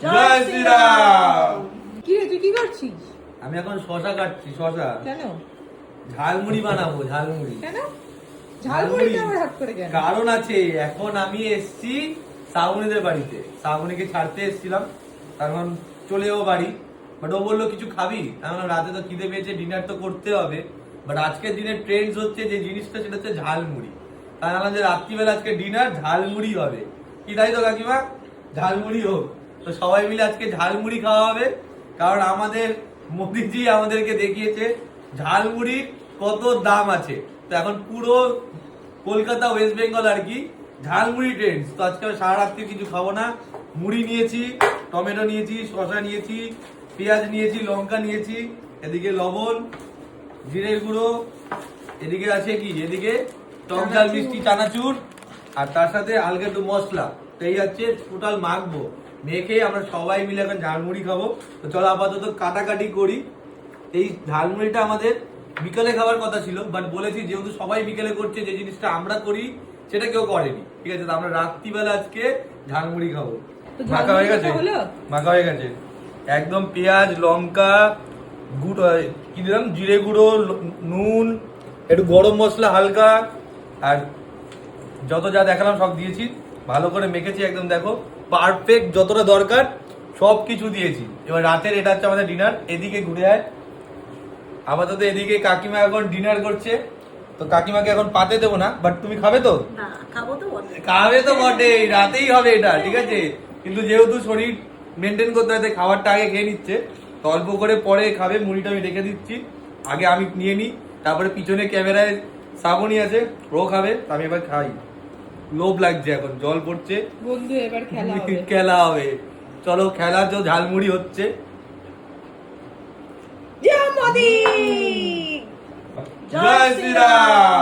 জয় শ্রীরাম। কি রে তুই কি করছিস? আমি এখন শশা কাটছি। শশা কেন? ঝালমুড়ি বানাবো। ঝালমুড়ি কেন ঝালমুড়িটা আবার হাত করে কেন? কারণ আছে। এখন আমি এসছি শ্রাবণীদের বাড়িতে, শ্রাবণীকে ছাড়তে এসেছিলাম, কারণ চলে যাবো বাড়ি। বাট ও বললো কিছু খাবি, কারণ রাতে তো খিদে পেয়েছে, ডিনার তো করতে হবে। বাট আজকের দিনে ট্রেন্ডস হচ্ছে যে জিনিসটা, সেটা হচ্ছে ঝালমুড়ি। তাই আমরা যে রাত্রিবেলা আজকে ডিনার ঝালমুড়ি হবে, কি তাই তো কাকিমা? ঝালমুড়ি হোক। তো সবাই মিলে আজকে ঝালমুড়ি খাওয়া হবে, কারণ আমাদের মোদিজি আমাদেরকে দেখিয়েছে ঝালমুড়ির কত দাম আছে। তো এখন পুরো কলকাতা, ওয়েস্ট বেঙ্গল আর কি ঝালমুড়ি ট্রেন্ডস। তো আজকে সারা রাত্রি কিছু খাবো না। মুড়ি নিয়েছি, টমেটো নিয়েছি, শসা নিয়েছি, পেঁয়াজ নিয়েছি, লঙ্কা নিয়েছি, এদিকে লবণ, জিরের গুঁড়ো, এদিকে আছে কি, এদিকে টক ঝাল মিষ্টি চানাচুর, আর তার সাথে হালকা একটু মশলা। তো এই হচ্ছে টোটাল মাখবো। মেখে আমরা সবাই মিলে এখন ঝালমুড়ি খাবো। তো চলো আপাতত কাটাকাটি করি। এই ঝালমুড়িটা আমাদের বিকেলে খাবার কথা ছিল, বাট বলেছি যেহেতু সবাই বিকেলে করছে, যে জিনিসটা আমরা করি সেটা কেউ করেনি, ঠিক আছে? তো আমরা রাত্রিবেলা আজকে ঝালমুড়ি খাবো। তো মাখা হয়ে গেছে, ঝালমুড়িটা হলো? মাখা হয়ে গেছে একদম। পেঁয়াজ, লঙ্কা, গুঁড়ো কি দিলাম, জিরে গুঁড়ো, নুন, একটু গরম মশলা হালকা, আর যত যা দেখালাম সব দিয়েছি। ভালো করে মেখেছি একদম, দেখো পারফেক্ট যতটা দরকার সব কিছু দিয়েছি। এবার রাতের এটা হচ্ছে আমাদের ডিনার। এদিকে ঘুরে আয়। আপাতত এদিকে কাকিমা এখন ডিনার করছে। তো কাকিমাকে এখন পাতে দেবো না, বাট তুমি খাবে তো? না, খাবো তো বটে। খাবে তো বটে, রাতেই হবে এটা, ঠিক আছে? কিন্তু যেহেতু শরীর মেনটেন করতে হয়, তাই খাবারটা আগে খেয়ে নিচ্ছে। তো অল্প করে পরে খাবে। মুড়িটা আমি রেখে দিচ্ছি, আগে আমি নিয়ে নিই, তারপরে পিছনে ক্যামেরায় শ্রাবণী আছে, ও খাবে। তো আমি এবার খাই। লোভ লাগছে, এখন জল পড়ছে। বন্ধু এবার খেলা হবে। খেলা হবে, চলো খেলা। তো ঝালমুড়ি হচ্ছে। জয় মোদি। জয় শ্রীরাম।